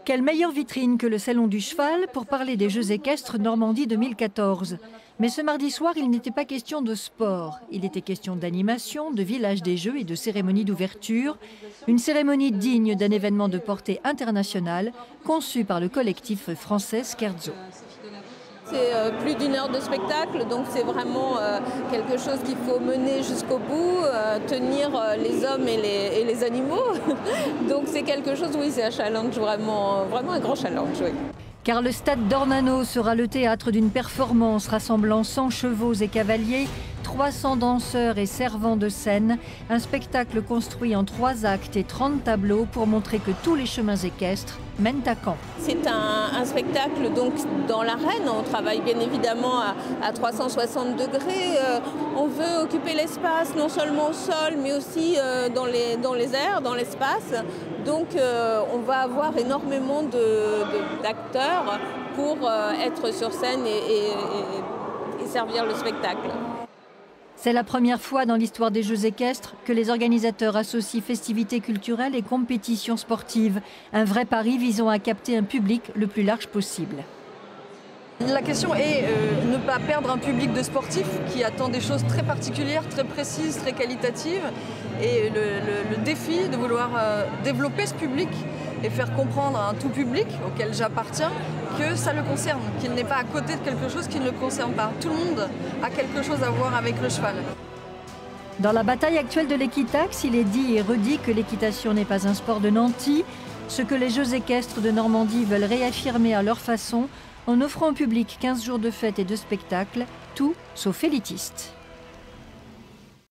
Quelle meilleure vitrine que le Salon du Cheval pour parler des Jeux équestres Normandie 2014. Mais ce mardi soir, il n'était pas question de sport. Il était question d'animation, de village des Jeux et de cérémonie d'ouverture. Une cérémonie digne d'un événement de portée internationale, conçu par le collectif français Scherzo. C'est plus d'une heure de spectacle, donc c'est vraiment quelque chose qu'il faut mener jusqu'au bout, tenir les hommes et les animaux. Donc c'est quelque chose, oui, c'est un challenge, vraiment un grand challenge, oui. Car le stade d'Ornano sera le théâtre d'une performance rassemblant 100 chevaux et cavaliers, 300 danseurs et servants de scène, un spectacle construit en 3 actes et 30 tableaux pour montrer que tous les chemins équestres mènent à Caen. C'est un spectacle donc dans l'arène, on travaille bien évidemment à 360 degrés, on veut occuper l'espace non seulement au sol mais aussi dans les airs, dans l'espace. Donc on va avoir énormément d'acteurs pour être sur scène et servir le spectacle. C'est la première fois dans l'histoire des Jeux équestres que les organisateurs associent festivités culturelles et compétitions sportives. Un vrai pari visant à capter un public le plus large possible. La question est ne pas perdre un public de sportifs qui attend des choses très particulières, très précises, très qualitatives. Et le défi de vouloir développer ce public et faire comprendre à un tout public auquel j'appartiens que ça le concerne, qu'il n'est pas à côté de quelque chose qui ne le concerne pas. Tout le monde a quelque chose à voir avec le cheval. Dans la bataille actuelle de l'équitaxe, il est dit et redit que l'équitation n'est pas un sport de nantis, ce que les Jeux équestres de Normandie veulent réaffirmer à leur façon en offrant au public 15 jours de fête et de spectacle, tout sauf élitiste.